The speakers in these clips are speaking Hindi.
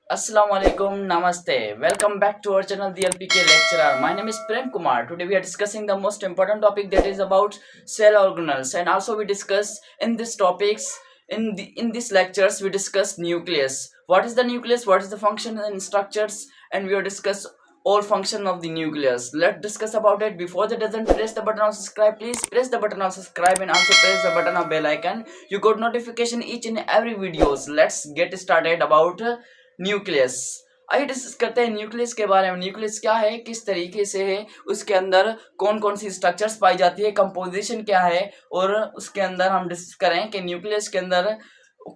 Assalamualaikum, Namaste. Welcome back to our channel, the LPK Lecturer. My name is Prem Kumar. Today we are discussing the most important topic, that is about cell organelles, and also we discuss in this topics in these lectures we discuss nucleus. What is the nucleus? What is the function and structures? And we will discuss all function of the nucleus. Let's discuss about it. Before that, doesn't press the button of subscribe. Please press the button of subscribe and also press the button of bell icon. You got notification each and every videos. Let's get started about nucleus. आइए डिस्कस करते हैं न्यूक्लियस के बारे में। न्यूक्लियस क्या है, किस तरीके से है, उसके अंदर कौन कौन सी स्ट्रक्चर्स पाई जाती है, कंपोजिशन क्या है, और उसके अंदर हम डिस्कस करें कि न्यूक्लियस के अंदर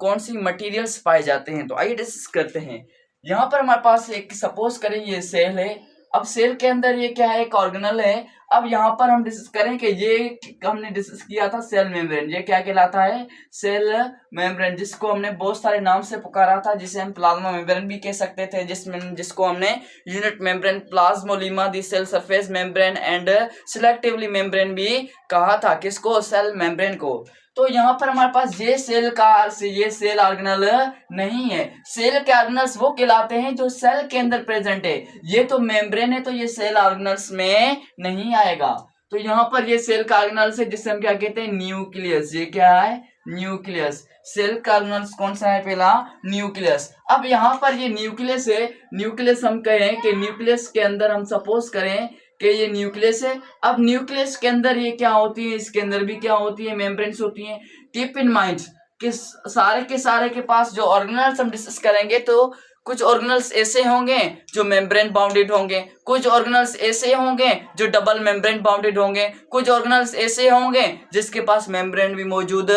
कौन सी मटेरियल्स पाए जाते हैं। तो आइए डिस्कस करते हैं। यहाँ पर हमारे पास एक सपोज करें ये सेल है। अब सेल के अंदर ये क्या है, एक ऑर्गेनल है। अब यहाँ पर हम डिस्कस करें कि ये हमने डिस्कस किया था सेल मेम्ब्रेन। ये क्या कहलाता है, सेल मेम्ब्रेन, जिसको हमने बहुत सारे नाम से पुकारा था, जिसे हम प्लाज्मा मेम्ब्रेन भी कह सकते थे, जिसको हमने unit membrane, plasmalemma, the cell surface membrane and selectively membrane भी कहा था। किसको, सेल मेम्ब्रेन को। तो यहाँ पर हमारे पास ये सेल ऑर्गेनल नहीं है। सेल के ऑर्गेनल्स वो कहलाते हैं जो सेल के अंदर प्रेजेंट है। ये तो मेम्ब्रेन है, तो ये सेल ऑर्गेनल्स में नहीं आएगा। तो यहाँ पर ये सेल का ऑर्गेनल्स है, जिसे हम क्या कहते हैं, न्यूक्लियस। ये क्या है, न्यूक्लियस। सेल का ऑर्गेनल्स कौन सा है, पहला न्यूक्लियस। अब यहाँ पर ये न्यूक्लियस है। न्यूक्लियस हम कहें कि न्यूक्लियस के अंदर हम सपोज करें कि ये न्यूक्लियस है। अब न्यूक्लियस के अंदर ये क्या होती है, इसके अंदर भी क्या होती है, मेम्ब्रेन्स होती हैं। कीप इन माइंड कि सारे के पास जो ऑर्गेनल्स हम डिस्कस करेंगे, तो कुछ ऑर्गेनल्स ऐसे होंगे जो मेम्ब्रेन बाउंडेड होंगे, कुछ ऑर्गेनल्स ऐसे होंगे जो डबल मेम्ब्रेन बाउंडेड होंगे, कुछ ऑर्गेनल्स ऐसे होंगे जिसके पास मेम्ब्रेन भी मौजूद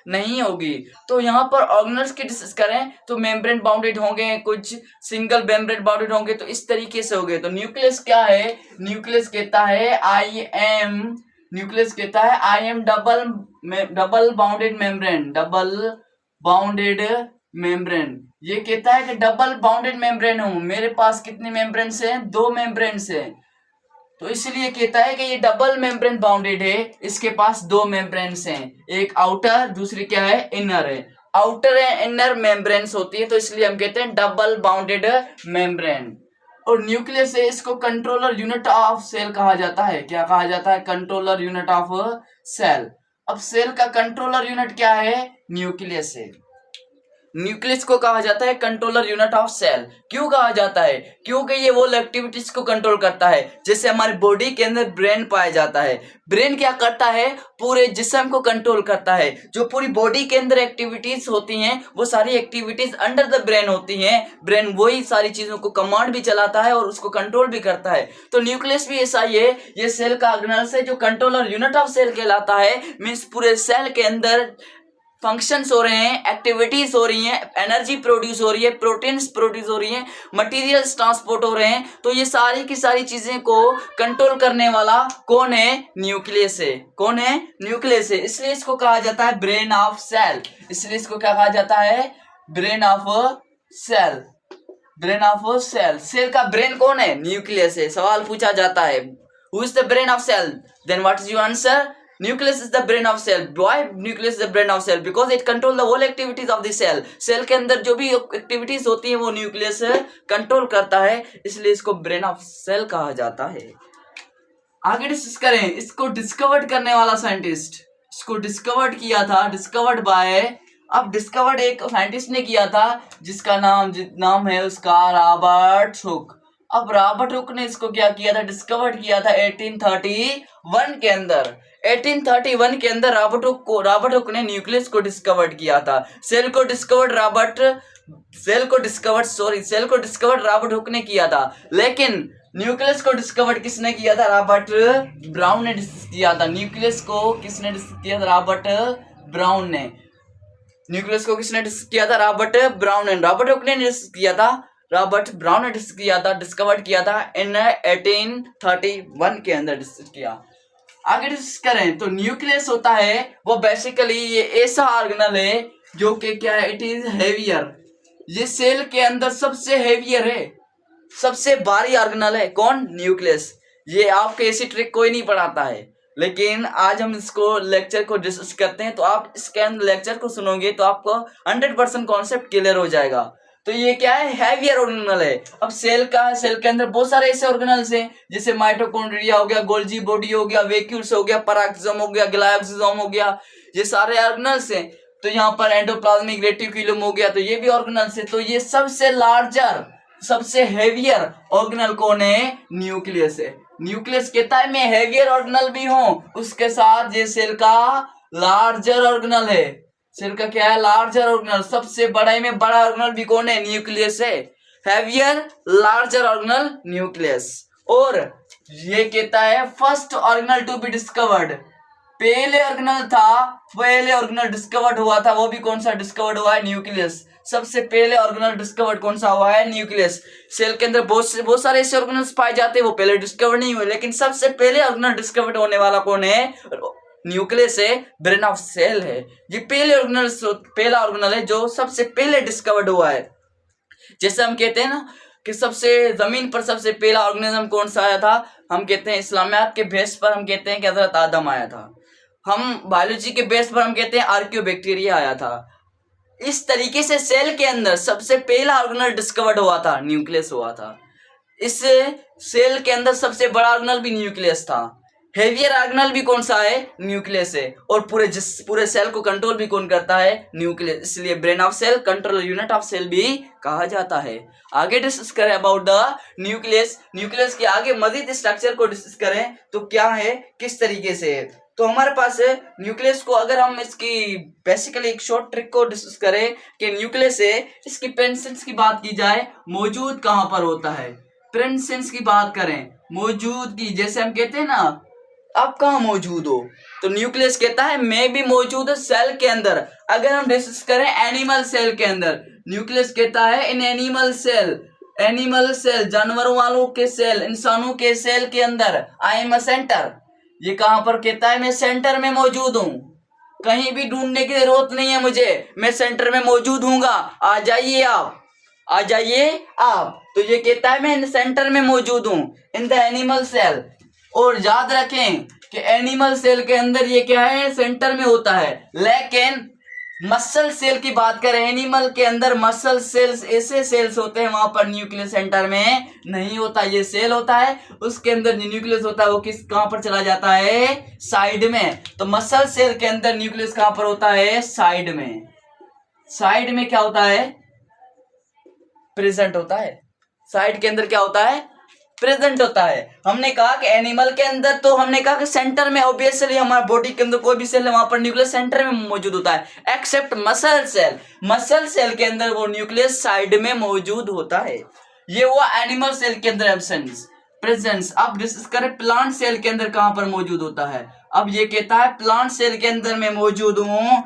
नहीं होगी। तो यहाँ पर ऑर्गेनल्स की डिस्कस करें तो मेम्ब्रेन बाउंडेड होंगे, कुछ सिंगल मेम्ब्रेन बाउंडेड होंगे, तो इस तरीके से हो गए। तो न्यूक्लियस क्या है, न्यूक्लियस कहता है I am double bounded membrane, double bounded membrane. ये कहता है कि डबल बाउंडेड मेम्ब्रेन हूं, मेरे पास कितने मेम्ब्रेन्स हैं, दो मेम्ब्रेन्स हैं। तो इसलिए कहता है कि ये डबल मेम्ब्रेन बाउंडेड है, इसके पास दो मेम्ब्रेन्स हैं, एक आउटर, दूसरी क्या है, इनर है। आउटर एंड इनर मेम्ब्रेन्स होती है, तो इसलिए हम कहते हैं डबल बाउंडेड मेम्ब्रेन। और न्यूक्लियस है, इसको कंट्रोलर यूनिट ऑफ सेल कहा जाता है। क्या कहा जाता है, कंट्रोलर यूनिट ऑफ सेल। अब सेल का कंट्रोलर यूनिट क्या है, न्यूक्लियस है। न्यूक्लियस को कहा जाता है कंट्रोलर यूनिट ऑफ सेल। क्यों कहा जाता है, क्योंकि ये वो एक्टिविटीज को कंट्रोल करता है। जैसे हमारे बॉडी के अंदर ब्रेन पाया जाता है, ब्रेन क्या करता है, पूरे जिस्म को कंट्रोल करता है। जो पूरी बॉडी के अंदर एक्टिविटीज होती हैं, वो सारी एक्टिविटीज अंडर द ब्रेन होती हैं। ब्रेन वही सारी चीजों को कमांड भी चलाता है और उसको कंट्रोल भी करता है। तो न्यूक्लियस भी ऐसा ही है, ये सेल का ऑर्गेनल्स है जो कंट्रोलर यूनिट ऑफ सेल कहलाता है। मीन्स पूरे सेल के अंदर फंक्शंस हो रहे हैं, एक्टिविटीज हो रही हैं, एनर्जी प्रोड्यूस हो रही है, प्रोटीन्स प्रोड्यूस हो रही हैं, मटेरियल्स ट्रांसपोर्ट हो रहे हैं। तो ये सारी की सारी चीजें को कंट्रोल करने वाला कौन है, न्यूक्लियस है। कौन है, न्यूक्लियस है। इसलिए इसको कहा जाता है ब्रेन ऑफ सेल। इसलिए इसको क्या कहा जाता है, brain of cell. Brain of cell. Cell का ब्रेन कौन है, न्यूक्लियस है। सवाल पूछा जाता है, who is the brain of cell, then what is your answer, nucleus is the brain of cell. Why nucleus is the brain of cell? Because it control the whole activities of the cell. Cell के अंदर जो भी एक्टिविटीज होती हैं वो न्यूक्लियस कंट्रोल करता है, इसलिए इसको ब्रेन ऑफ सेल कहा जाता है। आगे डिस्कस करें, इसको डिस्कवर्ड करने वाला साइंटिस्ट, इसको डिस्कवर्ड किया था, डिस्कवर्ड बाय, अब डिस्कवर्ड एक साइंटिस्ट ने किया था जिसका नाम है उसका रॉबर्ट हुक। अब रॉबर्ट हुक ने इसको क्या किया था, डिस्कवर्ड किया था 1831 के अंदर। 1831 के अंदर रॉबर्ट हुक ने न्यूक्लियस को डिस्कवर्ड किया था। सेल को डिस्कवर्ड रॉबर्ट हुक ने किया था, लेकिन न्यूक्लियस को डिस्कवर्ड किसने किया था, रॉबर्ट ब्राउन ने किया था। न्यूक्लियस को किसने डिस्कवर किया था, रॉबर्ट ब्राउन ने। न्यूक्लियस को किसने डिस्कवर किया था, रॉबर्ट ब्राउन ने। रॉबर्ट हुक ने डिस्कवर किया था, रॉबर्ट ब्राउन ने डिस्कवर्ड किया था इन 1831 के अंदर डिस्कवर किया। आगे डिस्कस करें तो न्यूक्लियस होता है वो बेसिकली ये ऐसा ऑर्गेनल है जो कि क्या है, इट इज हेवियर। ये सेल के अंदर सबसे हेवियर है, सबसे भारी ऑर्गेनल है। कौन, न्यूक्लियस। ये आपको ऐसी ट्रिक कोई नहीं पढ़ाता है, लेकिन आज हम इसको लेक्चर को डिस्कस करते हैं। तो आप इसके अंदर लेक्चर को सुनोगे तो आपको 100% कॉन्सेप्ट क्लियर हो जाएगा। तो ये क्या है, हैवियर ऑर्गेनल है। अब सेल का है, सेल के अंदर बहुत सारे ऐसे ऑर्गेनल्स हैं जैसे माइटोकॉन्ड्रिया हो गया, गोल्जी बॉडी हो गया, वैक्यूल्स हो गया, पराक्सोम हो गया, ग्लाइकोसोम हो गया, ये सारे ऑर्गेनल्स हैं। तो यहाँ पर एंडोप्लाज्मिक रेटिकुलम हो गया, तो ये भी ऑर्गेनल्स है। तो ये सबसे लार्जर, सबसे हेवियर ऑर्गेनल कौन है, न्यूक्लियस है। न्यूक्लियस कहता है मैं हेवियर ऑर्गेनल भी हूं, उसके साथ ये सेल का लार्जर ऑर्गेनल है। सेल का क्या है, लार्जर ऑर्गेनल। सबसे बड़े में बड़ा ऑर्गेनल भी कौन है, न्यूक्लियस है। Heavier larger organelle nucleus. और ये कहता है first organelle to be discovered, पहले ऑर्गेनल था, पहले ऑर्गेनल डिस्कवर्ड हुआ था, वो भी कौन सा डिस्कवर्ड हुआ है, न्यूक्लियस। सबसे पहले ऑर्गेनल डिस्कवर्ड कौन सा हुआ है, न्यूक्लियस। सेल के अंदर बहुत सारे ऐसे ऑर्गेनल्स पाए जाते हैं, वो पहले डिस्कवर्ड नहीं हुए, लेकिन सबसे पहले ऑर्गेनल डिस्कवर्ड होने वाला कौन है, न्यूक्लियस है, ब्रेन ऑफ सेल है। ये पहले ऑर्गेनल, पहला ऑर्गेनल है जो सबसे पहले डिस्कवर्ड हुआ है। जैसे हम कहते हैं ना कि सबसे जमीन पर सबसे पहला ऑर्गेनिज्म कौन सा आया था, हम कहते हैं इस्लामियात के बेस पर हम कहते हैं कि हजरत आदम आया था। हम बायोलॉजी के बेस पर हम कहते हैं आर्कियोबैक्टीरिया आया था। इस तरीके से सेल के अंदर सबसे पहला ऑर्गेनल डिस्कवर्ड हुआ था, न्यूक्लियस हुआ था। इस सेल के अंदर सबसे बड़ा ऑर्गेनल भी न्यूक्लियस था। हेवियर ऑर्गेनल भी कौन सा है, न्यूक्लियस है। और पूरे सेल को कंट्रोल भी कौन करता है, न्यूक्लियस। इसलिए brain of cell, control unit of cell भी कहा जाता है। आगे डिस्कस करें अबाउट द न्यूक्लियस। न्यूक्लियस के आगे मजीद स्ट्रक्चर को डिस्कस करें तो क्या है, किस तरीके से है। तो हमारे पास न्यूक्लियस को, अगर हम इसकी बेसिकली एक शॉर्ट ट्रिक को डिस्कस करें कि न्यूक्लियस है, इसकी प्रेजेंस की बात की जाए, मौजूद कहां पर होता है। प्रेजेंस की बात करें, मौजूदगी, जैसे हम कहते हैं ना आप कहाँ मौजूद हो, तो न्यूक्लियस कहता है मैं भी मौजूद हूं सेल के अंदर। अगर हम डिस्कस करें एनिमल सेल के अंदर, न्यूक्लियस कहता है in animal cell, animal cell जानवरों वालों के सेल, इंसानों के सेल के अंदर आई एम अ सेंटर। ये कहां पर कहता है मैं सेंटर में मौजूद हूं, कहीं भी ढूंढने की जरूरत नहीं है मुझे, मैं सेंटर में मौजूद हूंगा, आ जाइए आप, आ जाइए आप। तो ये कहता है मैं सेंटर में मौजूद हूं इन द एनिमल सेल। और याद रखें कि एनिमल सेल के अंदर ये क्या है, सेंटर में होता है। लेकिन मसल सेल की बात करें, एनिमल के अंदर मसल सेल्स ऐसे सेल्स होते हैं वहां पर न्यूक्लियस सेंटर में नहीं होता। ये सेल होता है, उसके अंदर न्यूक्लियस होता है, वो कहां पर चला जाता है, साइड में। तो मसल सेल के अंदर न्यूक्लियस कहां पर होता है, साइड में। साइड में क्या होता है, प्रेजेंट होता है। साइड के अंदर क्या होता है, प्रेजेंट होता है। हमने कहा कि एनिमल के अंदर, तो हमने कहा कि सेंटर में, ऑब्वियसली हमारा बॉडी के अंदर कोई भी सेल है वहां पर न्यूक्लियस सेंटर में मौजूद होता है, except muscle cell. Muscle cell के अंदर वो न्यूक्लियस साइड में मौजूद होता है। ये हुआ एनिमल सेल के अंदर एब्सेंस, प्रेजेंस। अब डिस्कस करें प्लांट सेल के अंदर कहां पर मौजूद होता है। अब ये कहता है प्लांट सेल के अंदर मैं मौजूद हूं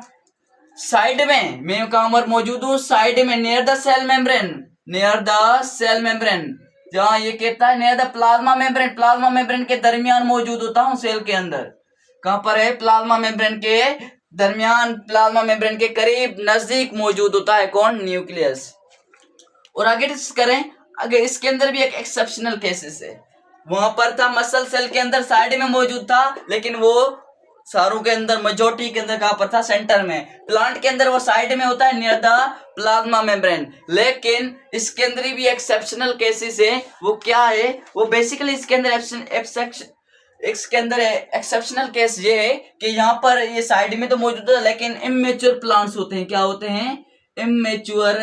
साइड में, मैं कहां पर मौजूद हूं, साइड में, near the cell membrane, near the cell membrane. जहां ये कहता है near the plasma membrane, plasma membrane के दरमियान मौजूद होता हूं सेल के अंदर। कहां पर है, प्लाज्मा मेम्ब्रेन के दरमियान, प्लाज्मा मेम्ब्रेन के करीब, नजदीक मौजूद होता है कौन, न्यूक्लियस। और आगे डिस्कस करें, अगर इसके अंदर भी एक एक्सेप्शनल केसेस है। वहां पर था मसल सेल के अंदर साइड में मौजूद था, लेकिन वो सारों के अंदर, मेजोरिटी के अंदर कहां पर था, सेंटर में। प्लांट के अंदर वो साइड में होता है, नियर द प्लाज्मा मेम्ब्रेन। लेकिन इसके अंदर भी एक्सेप्शनल केसेस है। वो क्या है, वो बेसिकली इसके अंदर इसके अंदर एक्सेप्शनल केस ये है कि यहाँ पर ये साइड में तो मौजूद है, लेकिन इमेच्योर प्लांट्स होते हैं। क्या होते हैं, इमेच्योर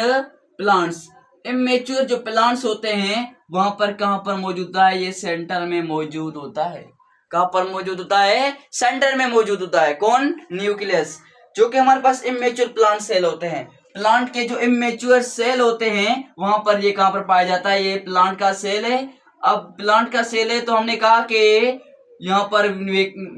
प्लांट्स। इमेच्योर जो प्लांट्स होते हैं वहां पर कहां पर मौजूद होता है, ये सेंटर में मौजूद होता है। कहां पर मौजूद होता है, सेंटर में मौजूद होता है कौन, न्यूक्लियस। जो कि हमारे पास इमेच्योर प्लांट सेल होते हैं, प्लांट के जो इमेच्योर सेल होते हैं वहां पर ये कहां पर पाया जाता है, ये प्लांट का सेल है। अब प्लांट का सेल है तो हमने कहा कि यहाँ पर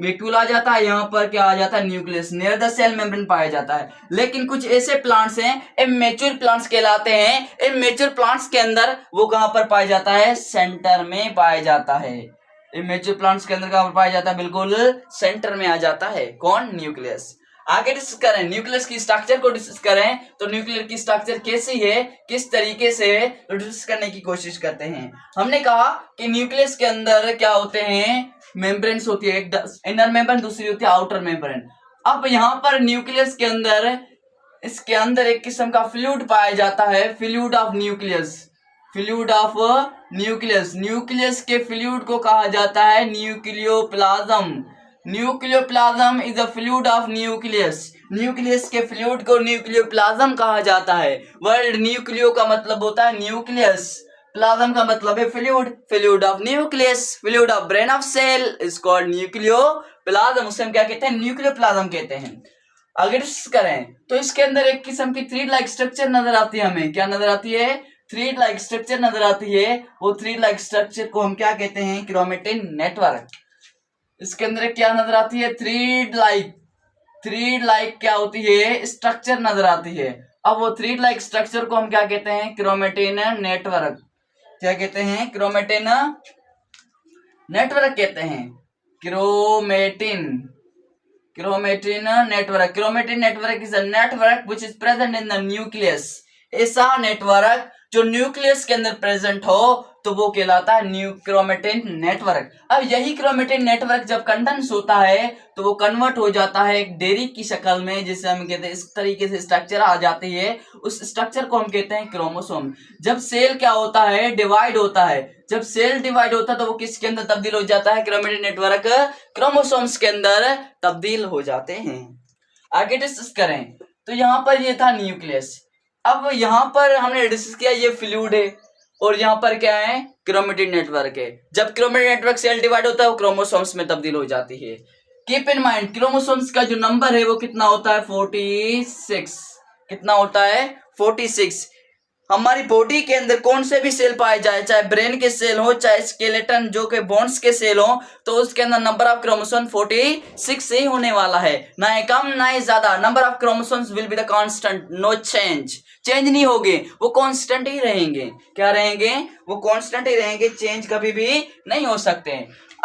वैक्यूल आ जाता है, यहाँ पर क्या आ जाता है, nucleus, near the cell membrane पाया जाता है। लेकिन कुछ ऐसे प्लांट्स हैं, इमेच्योर प्लांट्स कहलाते हैं। इमेच्योर प्लांट्स के अंदर वो कहां पर पाया जाता है, सेंटर में पाया जाता है। इमेच्योर प्लांट्स के अंदर कहां पर पाया जाता है, बिल्कुल सेंटर में आ जाता है कौन, न्यूक्लियस। आगे डिस्कस करें न्यूक्लियस की स्ट्रक्चर को डिस्कस करें तो न्यूक्लियस की स्ट्रक्चर कैसी है, किस तरीके से है, तो डिस्कस करने की कोशिश करते हैं। हमने कहा कि न्यूक्लियस के अंदर क्या होते हैं, मेम्ब्रेन्स होती है, एक इनर मेम्ब्रेन, दूसरी होती है आउटर मेम्ब्रेन। अब यहाँ पर न्यूक्लियस के अंदर इसके अंदर एक किस्म का फ्लूइड पाया जाता है, fluid of nucleus. Fluid of nucleus, nucleus के फ्लूइड को कहा जाता है nucleoplasm. Nucleoplasm is a fluid of nucleus. Nucleus के फ्लूइड को न्यूक्लियोप्लाज्म कहा जाता है। वर्ड न्यूक्लियो का मतलब होता है न्यूक्लियस, प्लाज्म का मतलब है fluid, fluid of nucleus, fluid of brain of cell is called nucleoplasm. उसे हम क्या कहते हैं? न्यूक्लियोप्लाज्म कहते हैं। अगर इस करें तो इसके अंदर एक किस्म की थ्रेड लाइक स्ट्रक्चर नजर आती है। हमें क्या नजर आती है? थ्रेड लाइक स्ट्रक्चर नजर आती है। वो थ्रेड लाइक स्ट्रक्चर को हम क्या कहते हैं? Chromatin network. इसके अंदर क्या नजर आती है? थ्रेड लाइक क्या होती है? स्ट्रक्चर नजर आती है। अब वो थ्रेड लाइक स्ट्रक्चर को हम क्या कहते हैं? Chromatin network. क्या कहते हैं? क्रोमेटिन नेटवर्क कहते हैं। Chromatin network is a network which is present in the nucleus. ऐसा नेटवर्क जो न्यूक्लियस के अंदर प्रेजेंट हो तो वो कहलाता है क्रोमेटिन नेटवर्क। अब यही क्रोमेटिन नेटवर्क जब कंडेंस होता है तो वो कन्वर्ट हो जाता है एक डेरी की शक्ल में, जिसे हम कहते हैं इस तरीके से स्ट्रक्चर आ जाती है। उस स्ट्रक्चर को हम कहते हैं क्रोमोसोम। जब सेल क्या होता है? डिवाइड होता है। जब सेल डिवाइड होता है तो वो किसके अंदर तब्दील हो जाता है? क्रोमेटिन नेटवर्क क्रोमोसोम्स के अंदर तब्दील हो जाते हैं। आगे डिस्कस करें तो यहाँ पर ये था न्यूक्लियस। अब यहाँ पर हमने डिस्कस किया ये फ्लूइड है और यहाँ पर क्या है? क्रोमेटिन नेटवर्क है। जब क्रोमेटिन नेटवर्क सेल डिवाइड होता है वो क्रोमोसोम्स में तब्दील हो जाती है। कीप इन माइंड क्रोमोसोम्स का जो नंबर है वो कितना होता है? 46। कितना होता है? 46। हमारी बॉडी के अंदर कौन से भी सेल पाए जाए, चाहे ब्रेन के सेल हो, चाहे स्केलेटन जो के बोन्स के सेल हो, तो उसके अंदर नंबर ऑफ क्रोमोसोम 46 ही होने वाला है। ना ही कम ना ही ज्यादा। Number of chromosomes will be the constant, no change. Change नहीं होंगे, वो कांस्टेंट ही रहेंगे। क्या रहेंगे? वो कांस्टेंट ही रहेंगे, चेंज कभी भी नहीं हो सकते।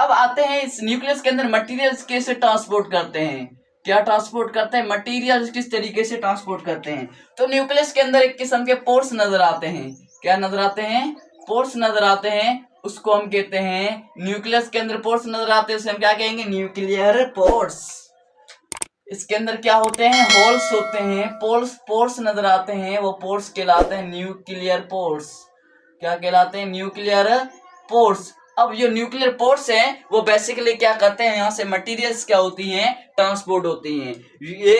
अब आते हैं इस न्यूक्लियस के अंदर मटेरियल्स कैसे ट्रांसपोर्ट करते हैं। क्या ट्रांसपोर्ट करते हैं? मटेरियल्स किस तरीके से ट्रांसपोर्ट करते हैं। तो न्यूक्लियस के अंदर एक किस्म के पोर्स नजर आते हैं। क्या नजर आते हैं? पोर्स नजर आते हैं। उसको हम कहते हैं, न्यूक्लियस के अंदर पोर्स नजर आते हैं, उसे हम क्या कहेंगे? Nuclear pores. इसके अंदर क्या होते हैं? होल्स होते हैं। पोर्स नजर आते हैं, वो पोर्स कहलाते हैं न्यूक्लियर पोर्स। क्या कहलाते हैं? Nuclear pores. अब जो न्यूक्लियर पोर्स है वो बेसिकली क्या करते हैं? यहाँ से मटेरियल्स क्या होती हैं? ट्रांसपोर्ट होती हैं। ये